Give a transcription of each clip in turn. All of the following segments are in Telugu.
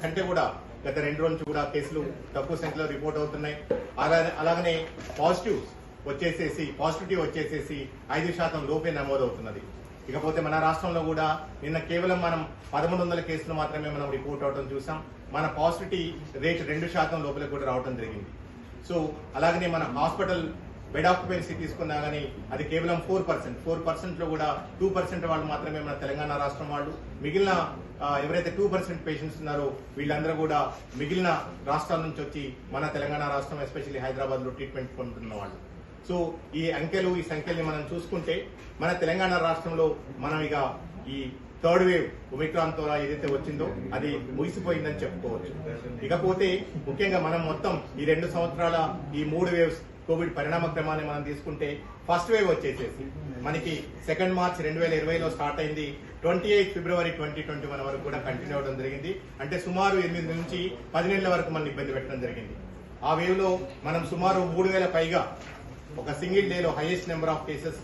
కంటే కూడా గత 2 రోజుల నుంచి కూడా కేసులు తక్కువ సంఖ్యలో రిపోర్ట్ అవుతున్నాయి. అలాగనే పాజిటివిటీ వచ్చేసేసి 5% లోపే నమోదవుతున్నది. ఇకపోతే మన రాష్ట్రంలో కూడా నిన్న కేవలం మనం 1300 కేసులు మాత్రమే మనం రిపోర్ట్ అవడం చూసాం. మన పాజిటివిటీ రేట్ 2% లోపలికి కూడా రావడం జరిగింది. సో అలాగనే మన హాస్పిటల్ బెడ్ ఆక్యుపెన్సీ తీసుకున్నా కానీ అది కేవలం 4% లో కూడా 2% వాళ్ళు మాత్రమే మన తెలంగాణ రాష్ట్రం వాళ్ళు. మిగిలిన ఎవరైతే 2% పేషెంట్స్ ఉన్నారో వీళ్ళందరూ కూడా మిగిలిన రాష్ట్రాల నుంచి వచ్చి మన తెలంగాణ రాష్ట్రం ఎస్పెషల్లీ హైదరాబాద్ లో ట్రీట్మెంట్ పొందుతున్న వాళ్ళు. సో ఈ సంఖ్యల్ని మనం చూసుకుంటే మన తెలంగాణ రాష్ట్రంలో మనం ఇక ఈ థర్డ్ వేవ్ ఒమిక్రాన్ తో ఏదైతే వచ్చిందో అది ముగిసిపోయిందని చెప్పుకోవచ్చు. ఇకపోతే ముఖ్యంగా మనం మొత్తం ఈ 2 సంవత్సరాల ఈ 3 వేవ్స్ కోవిడ్ పరిణామ క్రమాన్ని మనం తీసుకుంటే ఫస్ట్ వేవ్ వచ్చేసేసి మనకి 2 మార్చ్ 2020లో స్టార్ట్ అయింది. 28 ఫిబ్రవరి 2021 వరకు కూడా కంటిన్యూ అవడం జరిగింది. అంటే సుమారు 8 నుంచి 10 నెలల వరకు మనం ఇబ్బంది పెట్టడం జరిగింది. ఆ వేవ్ లో మనం సుమారు 3000 పైగా ఒక సింగిల్ డేలో highest number of cases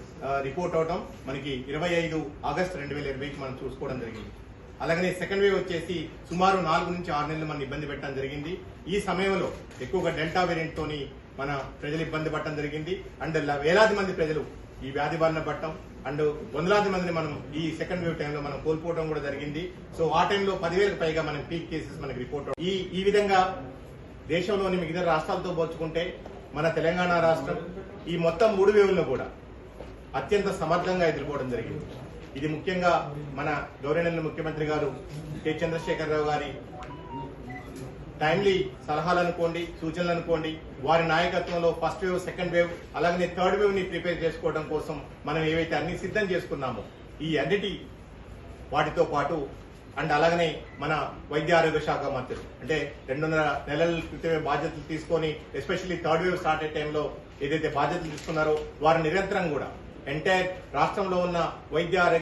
report అవడం మనకి 25 ఆగస్టు 2020కి మనం చూసుకోవడం జరిగింది. అలాగనే సెకండ్ వేవ్ వచ్చేసి సుమారు 4 నుంచి 6 నెలలు మనం ఇబ్బంది పెట్టడం జరిగింది. ఈ సమయంలో ఎక్కువగా డెల్టా వేరియంట్ తోని మన ప్రజలు ఇబ్బంది పడటం జరిగింది. అండ్ వేలాది మంది ప్రజలు ఈ వ్యాధి బారిన పడటం అండ్ వందలాది మందిని మనం ఈ సెకండ్ వేవ్ టైంలో మనం కోల్పోవడం కూడా జరిగింది. సో ఆ టైంలో 10,000కు పైగా మనం పీక్ కేసెస్ మనకి రిపోర్ట్ ఈ విధంగా దేశంలోని మిగతా రాష్ట్రాలతో పోల్చుకుంటే మన తెలంగాణ రాష్ట్రం ఈ మొత్తం 3 వేవులను కూడా అత్యంత సమర్థంగా ఎదుర్కోవడం జరిగింది. ఇది ముఖ్యంగా మన గౌరవనీయ ముఖ్యమంత్రి గారు కె చంద్రశేఖరరావు గారి టైమ్లీ సలహాలు అనుకోండి, సూచనలు అనుకోండి, వారి నాయకత్వంలో ఫస్ట్ వేవ్, సెకండ్ వేవ్ అలాగనే థర్డ్ వేవ్ ని ప్రిపేర్ చేసుకోవడం కోసం మనం ఏవైతే అన్ని సిద్ధం చేసుకున్నామో ఈ అన్నిటి వాటితో పాటు అండ్ అలాగనే మన వైద్య ఆరోగ్య శాఖ మంత్రులు అంటే 2.5 నెలల క్రితమే బాధ్యతలు తీసుకొని ఎస్పెషల్లీ థర్డ్ వేవ్ స్టార్ట్ అయ్యే టైంలో ఏదైతే బాధ్యతలు తీసుకున్నారో వారు నిరంతరం కూడా ఎంటైర్ రాష్ట్రంలో ఉన్న వైద్య